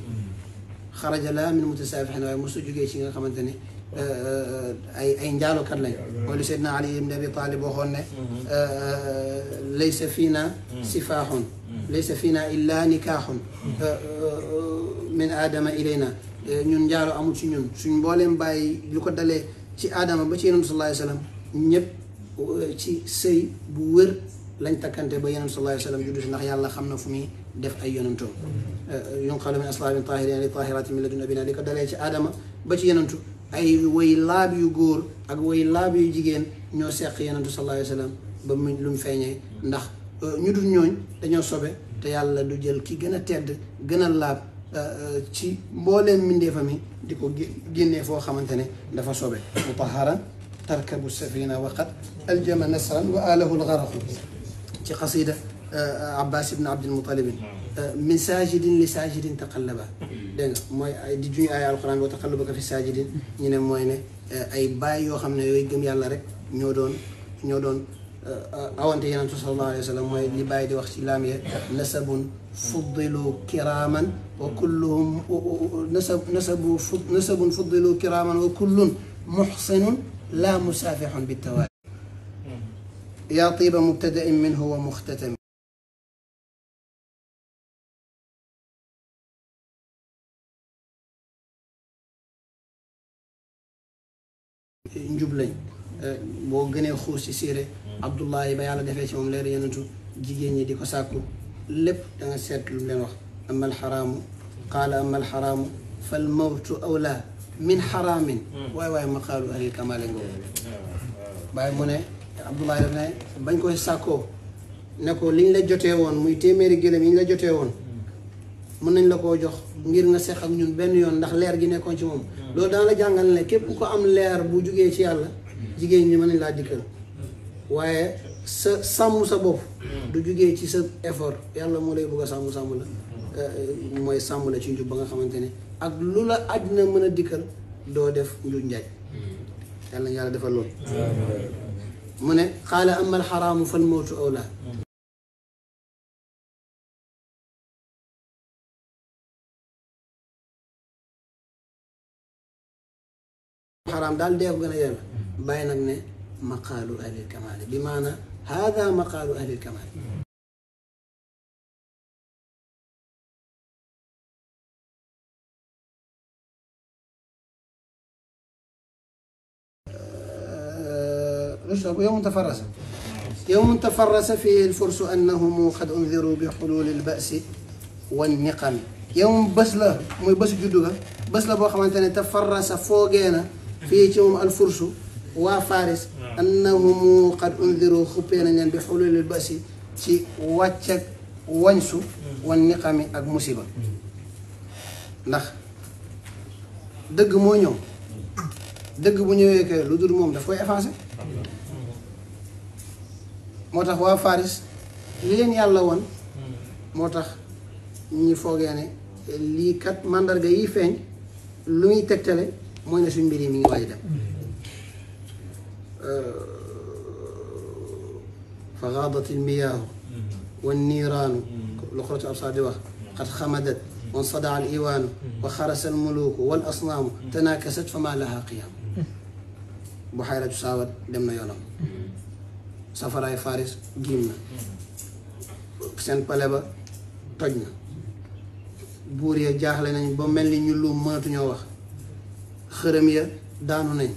خرج لا من متسافحين ومسو جوجي شيء خمنتني أي نجالو كرلين ولي سيدنا علي بن أبي طالب وخونه ليس فينا سفاح ليس فينا إلا نكاح من آدم إلينا ñun njaalo amul ci ñun suñ mbooleem bàyyi lu ko dalee ci aadama ba ci yonent sallallahu alayhi wa sallam ñëpp ci sëy bu wër lañ takkante ba yonent sallallahu alayhi wa sallam juddu si ndax yàlla xam na fu muy def ay yonentoom yunqalu min aslaabin taahiriina li taahiratin min ladun abina li ko dalee ci aadama ba ci yonentu ay way laab yu góor ak way laab yu jigéen ñoo seq yonentu sallallahu alayhi wa sallam ba mu lu mu feeñee ndax ñu dul ñooñ dañoo sobe te yàlla du jël ki gën a tedd gën a laab ci mbooleem mbindeefam yi di ko génnee foo xamante ne dafa sobe mutaharan tarkabu safina waqat aljama nasran wa alahu lgaraqu ci qasida abbas ibn abdilmutalibin min saajidin li saajidin taqallaba dégg nga mooy di juñu ay alquran wa taqallubaka fi saajidin ñu ne mooy ne ay baay yoo xam ne yooyu gëm yàlla rek ñoo doon awante yenentu sallallahu alayhi wa sallam mooy li bàyyi di wax ci laam ye nasabun fuddilu kiraman wa kulluhum nasabun fuddilu kiraman wa kullun muxsinun la musaafixun bittawaali yaa tiiba mubtadain minhu wa muxtatami njub lañ boo gënee xuus ci siire Abdullahi ba yàlla defee ci moom leer yenentu jigéen ñi di ko sàkku lépp da nga seet lu mu leen wax ama alxaraamu qaala ama alxaraamu fal mawtu awla min xaraamin waay waay maqaalu ahlil kamaale ngoo bàyyi mu ne Abdullahi daf ne bañ koy sàkkoo ne ko liñ la jotee woon muy téeméeri gëlëm yi ñu la jotee woon mën nañ la koo jox ngir nga seq ak ñun benn yoon ndax leer gi nekkoon ci moom loolu dana la jàngal ne képp ko am leer bu jugee ci yàlla jigéen ñi mën nañ laa dikkal waaye sa sàmm sa bopp du jugee ci sa effort yàlla moo lay bëgg a sàmm la mooy sàmm la ci njub ba nga xamante ne ak lu la àddina mën a dikkal doo def njuuj njaaj yàlla na yàlla defal loolu mu ne qaala amma alxaraamu fal mawtu awlaa xaraam daal dee ko gën a yella bàyyi nag ne maqaalu ahlil kamaali bi maana hada maqaalu ahlil kamaali يوم تفرس يوم تفرس فيه الفرس أنهم قد أنذروا بحلول البأس والنقم يوم بس لا موي بس جدوغا بس لا بو خامتاني تفرس فوغينا فيه يوم الفرس وفارس أنهم قد أنذروا خبينا نان بحلول البأس تي واتشك وانسو والنقم اك مصيبه ndax deug mo ñew deug bu ñewé ke lu dul mom da fay effacer motax wa faris li len yalla won motax ñi fogé né li kat mandarga yi feñ lu muy tektale moy né suñu mbir yi mi ngi waji dem فغاضت المياه والنيران لخرج أبصار وقت قد خمدت وانصدع الإيوان وخرس الملوك والأصنام تناكست فما لها قيام بحيرة ساود دمنا يونم سفراي فارس جيمنا سين بالبا توجنا بوريا جاخل nañ ba melni ñu lu mënatu ñoo wax xërem ya daanu nañ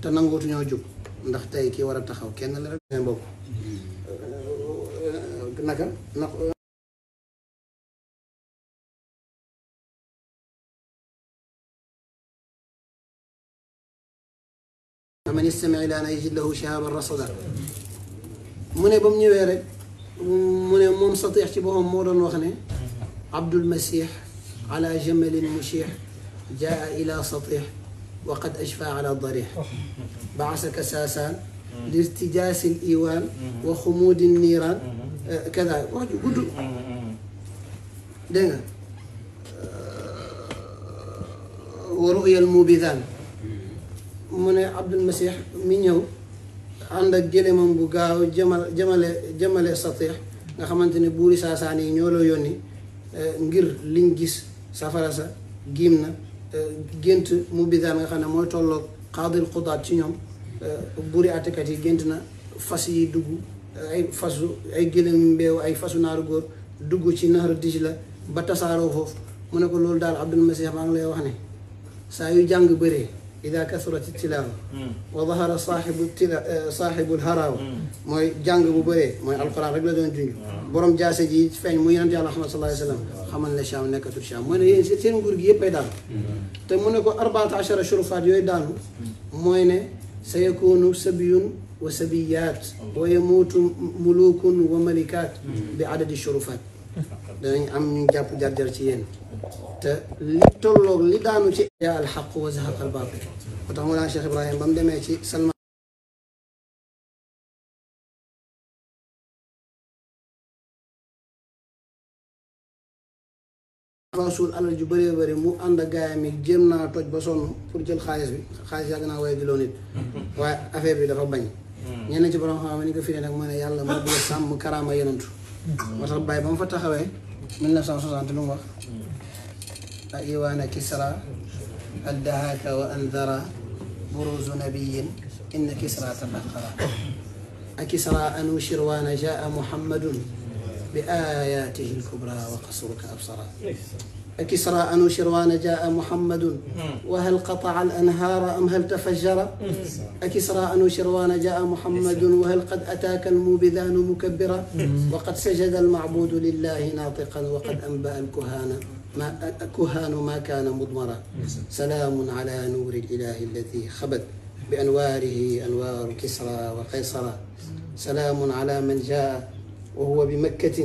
te nangootu ñoo juk ndax tay ki wara taxaw kenn la rek seen bopp naka من يستمع إلى أن يجد له شهابا رصدا من بم ñewé rek من موم سطيح ci boppam moo doon wax ne عبد المسيح على جمل مشيح جاء إلى سطيح وقد أشفى على الضريح بعث كساسان لارتجاس الإيوان وخمود النيران كذا قدو دينا ورؤيا الموبذان من عبد المسيح من يوم عندك جلمم بو غاو جمال سطيح nga xamanteni bouri sasani ñolo yoni ngir liñ gis safara sa gimna gent mu bizan nga xamne moy tolok qadil qudat ci ñom bouri atekat yi gent na fas yi duggu ay fasu ay gelem mbew ay fasu naaru góor duggu ci nahru dijla ba tasaaro fofu mu ne ko lol dal abdul masih ma ngi lay wax ne sa yu jàng beure إذا كثرت التلاوة وظهر صاحب الهراوة موي جانغ بو بري موي القرآن رك لا دون جونج بروم جاسه جي فاج موي يونس الله محمد صلى الله عليه وسلم خمال لا شام نكاتو شام موي يين سين غور غي ييباي دال te mu ne ko 14 شرفات يوي دانو موي ne سيكون سبي وسبيات ويموت ملوك وملكات بعدد الشرفات dañ am ñu japp jar jar ci yeen te li tolok li daanu ci ya al haqq wa zahaq al batil motax mo la Cheikh Ibrahim bam démé ci Salman rasul alal ju bari bari mu and gaayam yi jëm na toj ba sonu pour jël xaliss bi xaliss yag na way di lo nit way affaire bi dafa bañ ñen ci borom xam ni ko fi nak mo ne yalla mo bu sam karama yenantu motax bay bam fa taxawé 1960 lu wax أيوان كسرى الدهاك وأنذر بروز نبي إن كسرى تبخر أكسرى أنو شروان جاء محمد بآياته الكبرى وقصرك أبصرا أكسرى أنو شروان جاء محمد وهل قطع الأنهار أم هل تفجر أكسرى أنو شروان جاء محمد وهل قد أتاك الموبذان مكبرا وقد سجد المعبود لله ناطقا وقد أنبأ الكهان ما كان مضمرا سلام على نور الإله الذي خبت بأنواره أنوار كسرى وقيصر سلام على من جاء وهو بمكة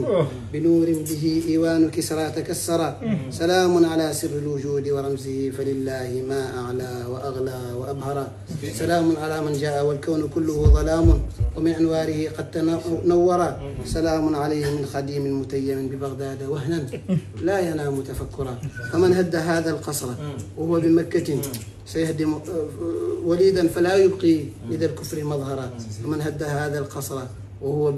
بنور به إيوان كسرى تكسرا سلام على سر الوجود ورمزه فلله ما أعلى وأغلى وأبهرا سلام على من جاء والكون كله ظلام ومن أنواره قد تنورا سلام عليه من خديم متيم ببغداد وهنا لا ينام تفكرا فمن هد هذا القصر وهو بمكة سيهدم وليدا فلا يبقي لذا الكفر مظهرا ومن هد هذا القصر وهو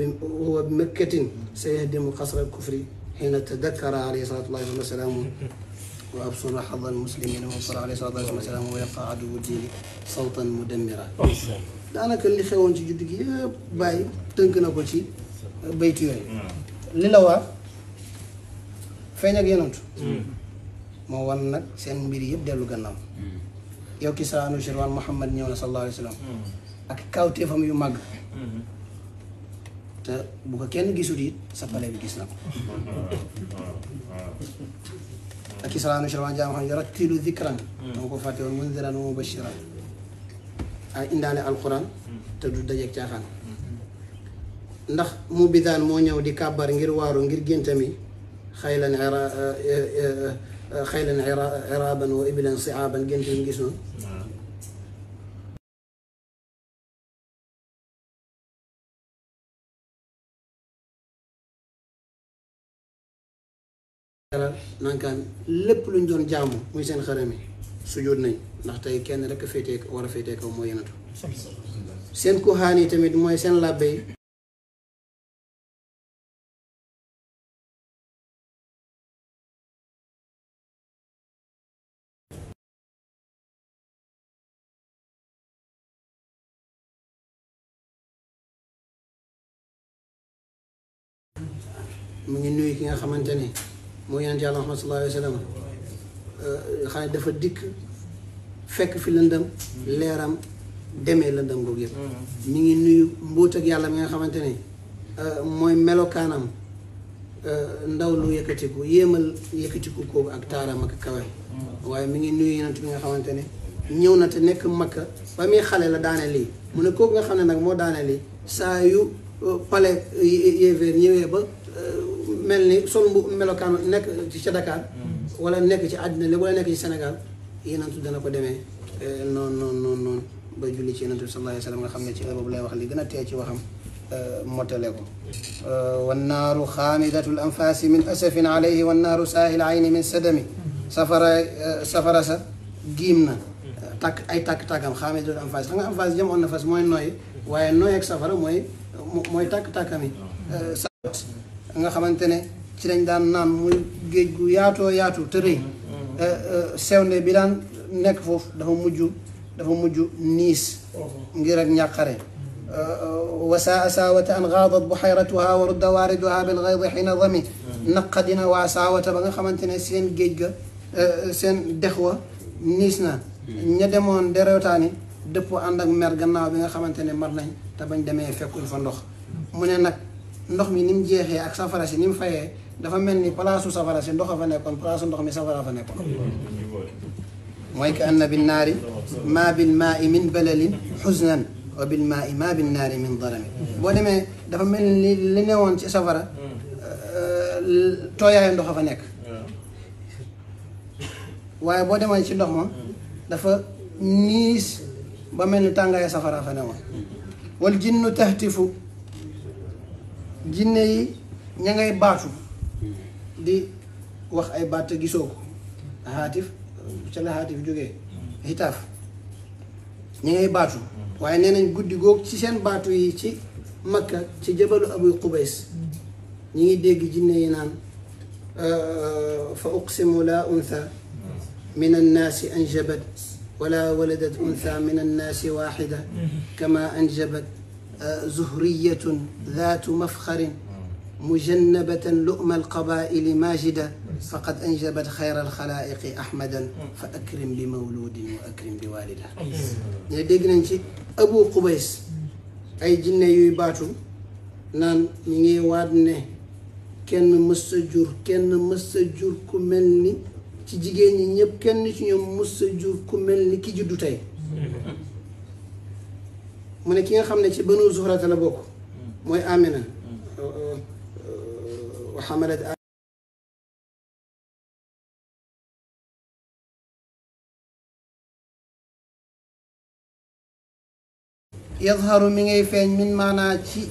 بمكة سيهدم قصر الكفر حين تذكر عليه الصلاة والسلام وأبصر حظ المسلمين وانصر عليه الصلاة والسلام ويقع عدو الدين صوتا مدمرا daanaka li xewoon ci juddu gi yëpp bàyyi tënk na ko ci baytu yooyu li la waa feeñ ak yonantu moo wan nag seen mbir yëpp dellu gannaaw yow ki saanu Shirwan Muhammad ñëw na sallallahu alayhi wa sallam ak kawteefam yu màgg te bu ko kenn gisul it sa pale bi gis na ko ak ki saanu Shirwan jaam xam yarattilu dhikran dama ko fàtte woon mundiran wa mubashiran ay indaale alquran te du dajeeg caaxaan ndax mu bidaan moo ñëw di kàbbar ngir waaru ngir géntami xaylan iraaban wa ibilan siaaban gént yi gis noonu nankaan lépp luñ doon jaamu muy seen xarami sujjóot nañ ndax tey kenn rek a féetee war a féetee kaw mooy yenatu seen kuhaan yi tamit mooy seen làbbe yi mu ngi nuyu ki nga xamante ne mooy yonent Yàlla Muhammad sallallahu alayhi wa sallam xam ne dafa dikk fekk fi lëndëm leeram demee lëndëm googu yëpp mi ngi nuyu mbóot ak yàlla mi nga xamante ne mooy melokaanam ndaw lu yëkkatiku yéemal yëkkatiku kooku ak taaram ak kawe waaye mi ngi nuyu yonent bi nga xamante ne ñëw na te nekk Makka ba muy xale la daane lii mu ne kooku nga xam ne nag moo daane lii saa yu pale yéeféer ñëwee ba mel ni sol mbu melokaan nekk ci ca Dakar wala nekk ci àddina li wala nekk ci Sénégal yenentu dana ko demee noonu ba julli ci yenentu bi sallallahu alayhi wa sallam nga xam ne ci heure boobu lay wax li gën a tee ci waxam mottale ko wannaaru xaamidatul anfaasi min asafin alayhi wannaaru saahil ayni min sadami safara sa giim na takk ay takk-takkam xaamidatul anfaasi xam nga anfaas jamoon na fas mooy nooy waaye nooy ak safara mooy takk-takkam yi nga xamante ne ci lañ daan naan muy géej gu yaatoo yaatu te rëy sewnde bi daan nekk foofu dafa mujj niis ngir ak ñàqare wasaa saawata an gaadat buxayratuha wa rudda waariduha bil gaydi xiina dami naqadina waa saawata ba nga xamante ne seen géej ga seen dex wa niis na ña demoon derewtaani dëpp ànd ak mer gannaaw bi nga xamante ne mar nañ te bañ demee fekkuñ fa ndox mu ne nag ndox mi ni mu jeexee ak safara si ni mu fayee dafa mel ni palaasu safara si ndox a fa nekkoon palaasu ndox mi safara fa nekkoon mooy ka anna bin naari maa bil maa i min balalin xusnan wa bil maa i maa bin naari min darami boo demee dafa mel ni li newoon ci safara tooyaayu ndox a fa nekk waaye boo demoon ci ndox ma dafa niis ba mel ni tàngaayu safara fa newoon wal jinnu tahtifu jinne yi ña ngay baatu di wax ay baat te gisoo ko xaatif ca la xaatif jógee xitaaf ña ngay baatu waaye nee nañ guddi googu ci seen baatu yi ci Makka ci jabalu Abu Qubays ñi ngi dégg jinne yi naan fa uqsimu la untha min annaasi anjabat wala waladat untha min annaasi waxida kama anjabat زهرية ذات مفخر مجنبة لؤم القبائل ماجدة فقد أنجبت خير الخلائق أحمدا فأكرم بمولود وأكرم بوالده يدقنا نشي أبو قبيس أي جنة يباتو نان نيجي وادنه كن مسجور كملني تجيني نيب كن مسجور كملني كي جدو تاي mu ne ki nga xam ne ci banu Zuhrata la bokk mooy Amina xamalat yadharu mi ngay feeñ min maanaa ci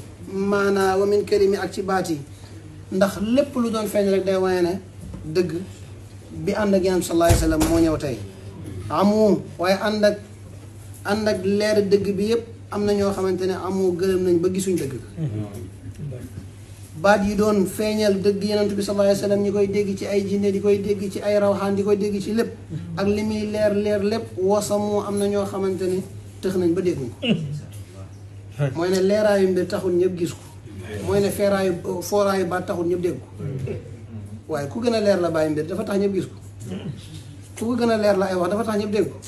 maanaa wa min kalimi ak ci baat yi ndax lépp lu doon feeñ rek day wane ne dëgg bi ànd ak Yonent bi sallallahu alayhi wa sallam moo ñëw tey amu waaye ànd ak leer dëgg bi yëpp am na ñoo xamante ne amu gërëm nañ ba gisuñ dëgg baat yi doon feeñal dëgg Yonent bi sallallahu alayhi wa sallam ñi koy dégg ci ay jinne di koy dégg ci ay rawxaan di koy dégg ci lépp ak li muy leer leer lépp wasamu am na ñoo xamante ne tëx nañ ba dégguñ ko mooy ne leeraayu mbir taxul ñëpp gis ko mooy ne fooraayu baat taxul ñëpp dégg ko waaye ku gën a leer la bàyyi mbir dafa tax ñëpp gis ko ku ko gën a leer la ay wax dafa tax ñëpp dégg ko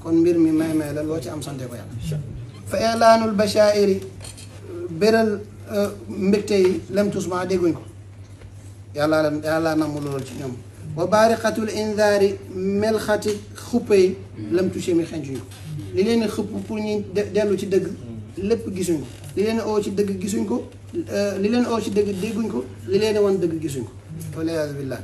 kon mbir mi may la loo ci am sante ko yàlla fa ilaanul bashaa'iri béral mbégte yi lam tusma dégguñ ko yàlla namm loolu ci ñoom wa baariqatul indaari melxati xuppe yi lam tushemi xencuñ ko li leen xupp pour ñu dellu ci dëgg lépp gisuñ ko li leen oo ci dëgg gisuñ ko li leen oo ci dëgg dégguñ ko li leen wan dëgg gisuñ ko waliyaadu billah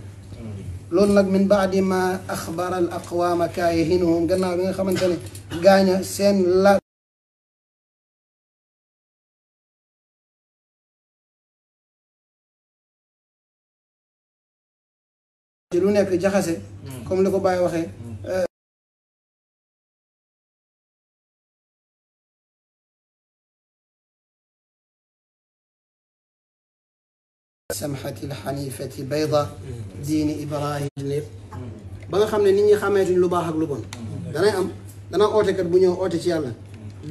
loolu nag min baadi ma axbara al aqwaama kaayihinuhum gannaaw bi nga xamante ne gaaña seen la ci lu nekk jaxase comme li ko Baye waxee samxati alxanifati bayda diini ibrahim lépp ba nga xam ne nit ñi xameetuñ lu baax ak lu bon dana ootekat bu ñëw oote ci yàlla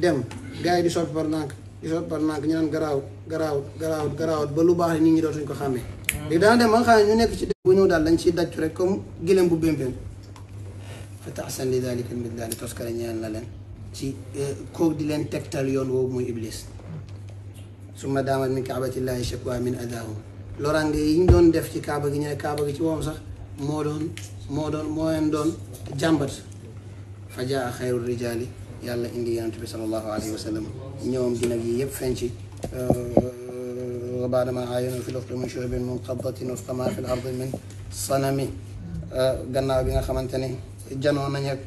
dem gars yi di soppi par nànk ñu naan garaawut ba lu baax nit ñi dootuñ ko xàmmee léegi dana dem ba nga xam ne ñu nekk ci dëkk bu ñëw daal dañ ciy dajju rek comme gëlëm bu bémpéem fa taxsan li dalika mbir daal di toskare ñeel na leen ci kooku di leen tegtal yoon woowu muy iblis summa daamat min kaabatillahi shakwa min adahum loraange yi ñu doon def ci kaaba gi ñu ne kaaba gi ci woom sax moo leen doon jàmbat fa jaa xayru rijaali yàlla indi yonent bi sallallahu alayhi wa sallam ñëwam gi nag yi yëpp feeñ ci wa baadama aayanu fi lufqi min shuhubin munqadatin wafqa ma fi l ardi min sanami gannaaw bi nga xamante ne janoo nañ ak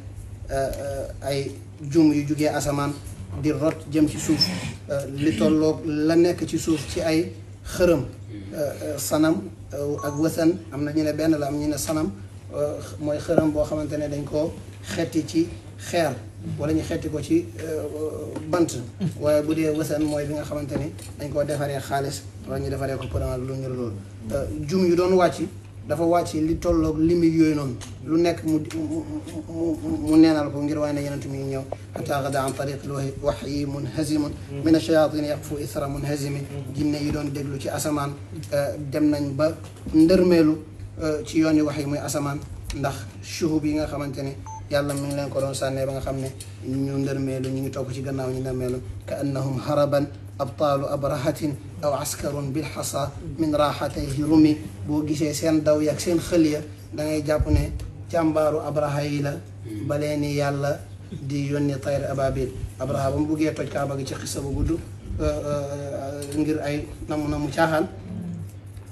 ay jum yu jugee asamaan di rot jëm ci suuf li tolloog la nekk ci suuf ci ay xërëm sanam ak wësan am na ñu ne benn la am ñu ne sanam mooy xërëm boo xamante ne dañ koo xetti ci xeer wala ñu xetti ko ci bant waaye bu dee wësan mooy bi nga xamante ni dañ koo defaree xaalis wala ñu defaree ko pour lu ñu loolu jum yu doon wàcc dafa wàcc li tolloog limite yooyu noonu lu nekk mu neenal ko ngir waaye ne yenentu mi ñëw xataa gada an tariq l waxyi munhazimun min achayatin yaqfu ithra munhazimi jinne yi doon déglu ci asamaan dem nañ ba ndërmeelu ci yoon yi wax yi muy asamaan ndax shuhub yi nga xamante ne yàlla mi ngi leen ko doon sànnee ba nga xam ne ñu ndërmeelu ñu ngi topp ci gannaaw ñu ndërmeelu ka annahum haraban abtaalu abrahatin aw askarun bilxasa min raxatayhi rumi boo gisee seen daw yak seen xël ya da ngay jàpp ne jàmbaaru abraha yi la ba leen yàlla di yónni tayr ababil abraha ba mu buggee toj kaaba gi ci xissa bu gudd ngir ay namu caaxaan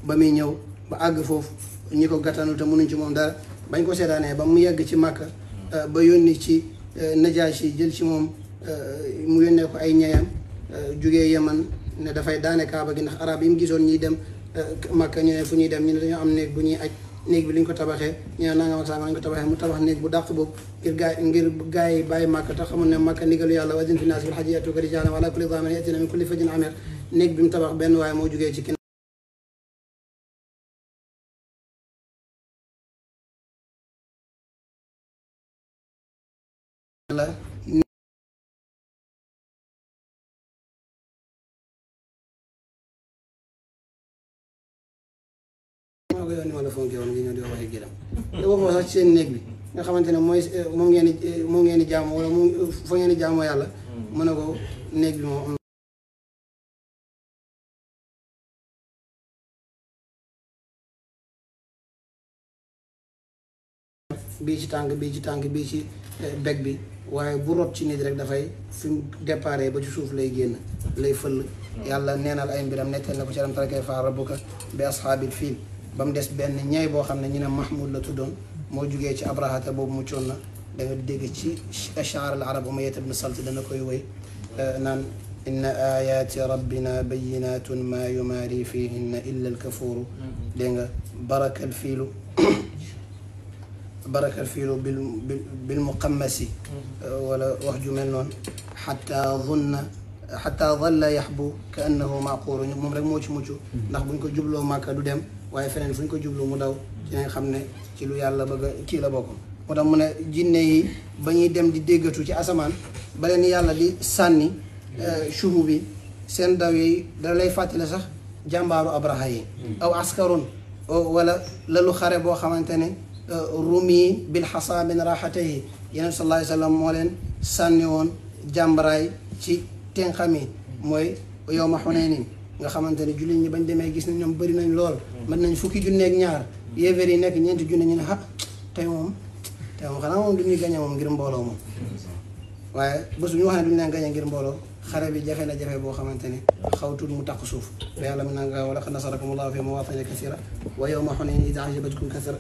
ba muy ñëw ba àgg foofu ñi ko gàttanu te mënuñ ci moom dara bañ ko seetaanee ba mu yegg ci Màkka ba yónni ci Najaashi jël ci moom mu yónnee ko ay ñeyam jugee Yaman ne dafay daane kaaba gi ndax arab yi mu gisoon ñiy dem Makka ñu ne fu ñuy dem ñu ne dañoo am néeg bu ñuy aj néeg bi li ñu ko tabaxee ñu ne nangam ak sangam lañ ko tabaxee mu tabax néeg bu dàq boobu ngir gaa yi bàyyi Makka te xamul ne Makka ndigalu yàlla wa azin fi naas bil hajji ya'tuuka rijaalan wa alaa kulli daamirin ya'tiina min kulli fajjin amiiq néeg bi mu tabax benn waaye moo jugee ci la ko yoon ni ma la fonke woon ngi ñëw di waxee gërëm te waxoo sax ci seen néeg bi nga xamante ne mooy moom ngeen di jaamoo wala moom fa ngeen di jaamoo yàlla mu ne ko néeg bi moom bii ci tànk bii ci tànk bii ci beg bi waaye bu rot ci nit rek dafay fi mu déparé ba ci suuf lay génn lay fëll yàlla neenal ay mbiram nekkal na ko ci alam tara kayfa rabbuka bi ashaabil fiil ba mu des benn ñay boo xam ne ñu ne Mahmoud la tuddoon moo jugee ci abrahata boobu muccoon na da nga dégg ci ash'ar al arab Umayyah ibn Salt dana koy woy naan inna ayati rabbina bayinatun ma yumaari fihinna illa alkafuuru dégg nga barakal fiilu bil muqammasi wala wax ju mel noonu xataa dalla yaxbu ka annahu maquuru moom rek moo ci mucc ndax buñ ko jubloo Màkka du dem waaye feneen fu ñu ko jubloo mu daw ci nga xam ne ci lu yàlla bëgg a kii la bokk moo tax mu ne jinne yi ba ñuy dem di déggatu ci asamaan ba leen yàlla di sànni shuhu bi seen daw yi da lay fàttale sax jàmbaaru abraha yi aw askarun wala lalu xare boo xamante ne rumi bil xasa min raxatayi yeneen sallallahu alayhi wa sallam moo leen sànni woon jàmbaraay ci tenxam yi mooy yow ma Xunaynin nga xamante ne jullit ñi bañ demee gis ne ñoom bëri nañ lool mën nañ fukki junneeg ñaar yéeféer yi nekk ñeenti junne ñu ne tey moom xanaa moom du ñuy gañe moom ngir mbooloo moom waaye bés bu ñu wax ne duñu leen gañe ngir mbooloo xare bi jafe na jafe boo xamante ne xawtul mu taq suuf ba yàlla mi nanga wa laqad nasarakum allahu fi mawaatina kasira wa yawma Hunayn idh a'jabatkum kasra